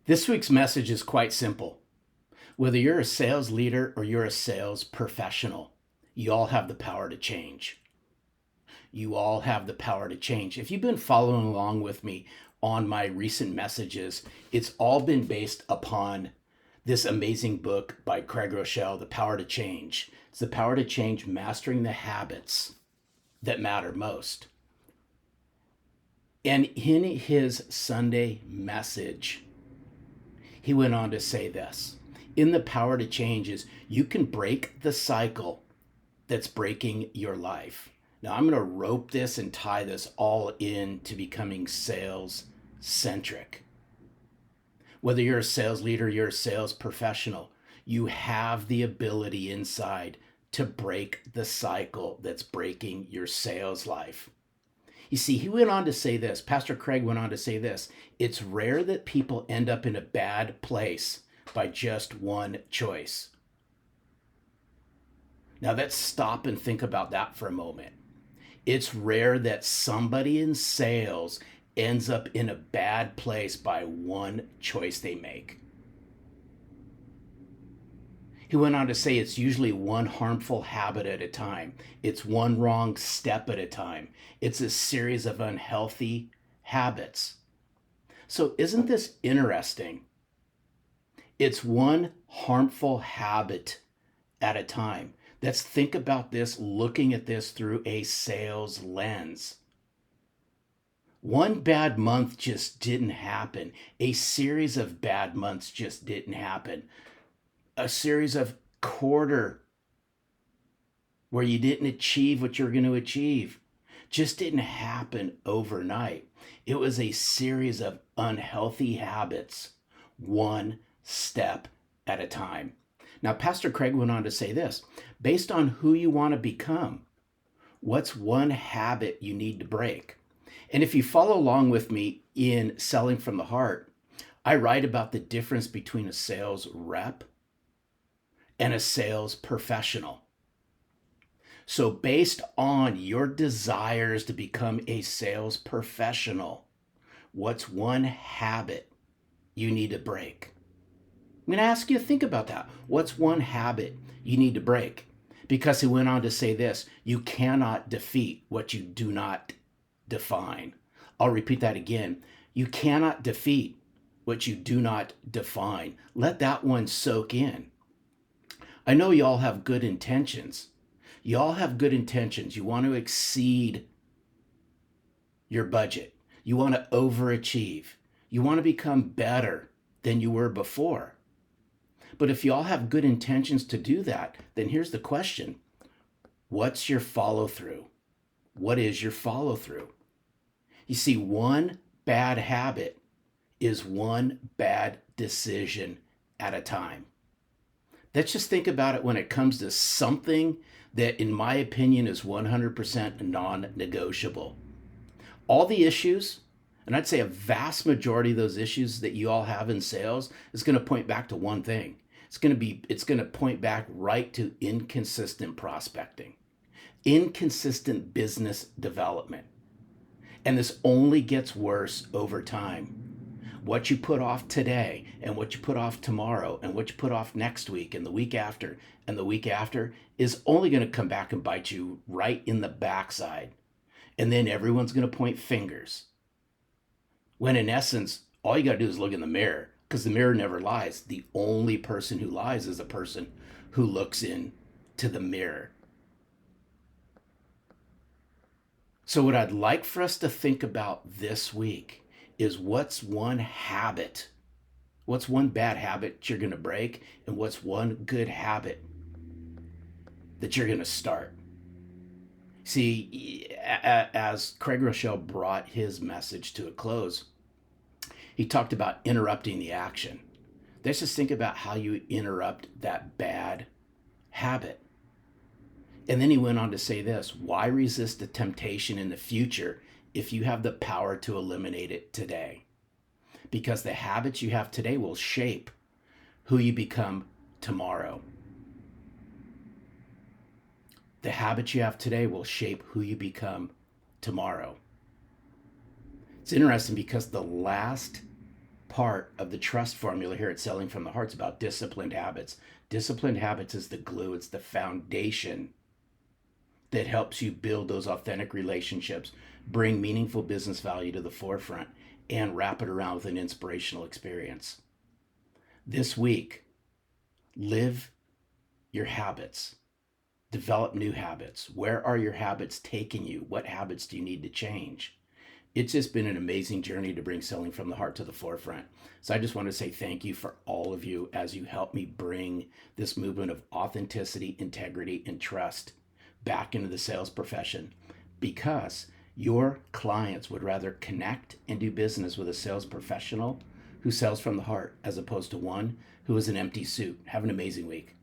This week's message is quite simple. Whether you're a sales leader or you're a sales professional, you all have the power to change. You all have the power to change. If you've been following along with me on my recent messages, it's all been based upon this amazing book by Craig Groeschel, The Power to Change. It's the power to change, mastering the habits that matter most. And in his Sunday message, he went on to say this. In the power to change is you can break the cycle that's breaking your life. Now I'm going to rope this and tie this all in to becoming sales centric. Whether you're a sales leader, you're a sales professional, you have the ability inside to break the cycle that's breaking your sales life. You see, he went on to say this, Pastor Craig went on to say this, it's rare that people end up in a bad place by just one choice. Now let's stop and think about that for a moment. It's rare that somebody in sales ends up in a bad place by one choice they make. He went on to say it's usually one harmful habit at a time. It's one wrong step at a time. It's a series of unhealthy habits. So isn't this interesting? It's one harmful habit at a time. Let's think about this, looking at this through a sales lens. One bad month just didn't happen. A series of bad months just didn't happen. A series of quarter where you didn't achieve what you're going to achieve just didn't happen overnight. It was a series of unhealthy habits, one step at a time. Now, Pastor Craig went on to say this, based on who you want to become, what's one habit you need to break? And if you follow along with me in Selling from the Heart, I write about the difference between a sales rep and a sales professional. So based on your desires to become a sales professional, what's one habit you need to break? I'm going to ask you to think about that. What's one habit you need to break? Because he went on to say this, you cannot defeat what you do not define. I'll repeat that again. You cannot defeat what you do not define. Let that one soak in. I know you all have good intentions. You all have good intentions. You want to exceed your budget. You want to overachieve. You want to become better than you were before. But if you all have good intentions to do that, then here's the question. What's your follow-through? What is your follow-through? You see, one bad habit is one bad decision at a time. Let's just think about it when it comes to something that, in my opinion, is 100% non-negotiable. All the issues, and I'd say a vast majority of those issues that you all have in sales is going to point back to one thing. It's going to point back right to inconsistent prospecting, inconsistent business development. And this only gets worse over time. What you put off today and what you put off tomorrow and what you put off next week and the week after and the week after is only going to come back and bite you right in the backside. And then everyone's going to point fingers. When in essence, all you got to do is look in the mirror, because the mirror never lies. The only person who lies is the person who looks into the mirror. So what I'd like for us to think about this week is what's one habit, what's one bad habit you're going to break, and what's one good habit that you're going to start. See, as Craig Groeschel brought his message to a close, he talked about interrupting the action. Let's just think about how you interrupt that bad habit. And then he went on to say this, why resist the temptation in the future if you have the power to eliminate it today? Because the habits you have today will shape who you become tomorrow. The habits you have today will shape who you become tomorrow. It's interesting because the last part of the trust formula here at Selling from the Heart is about disciplined habits. Disciplined habits is the glue, it's the foundation that helps you build those authentic relationships, bring meaningful business value to the forefront, and wrap it around with an inspirational experience. This week, live your habits. Develop new habits. Where are your habits taking you? What habits do you need to change? It's just been an amazing journey to bring Selling from the Heart to the forefront. So I just want to say thank you for all of you as you help me bring this movement of authenticity, integrity, and trust back into the sales profession, because your clients would rather connect and do business with a sales professional who sells from the heart as opposed to one who is an empty suit. Have an amazing week.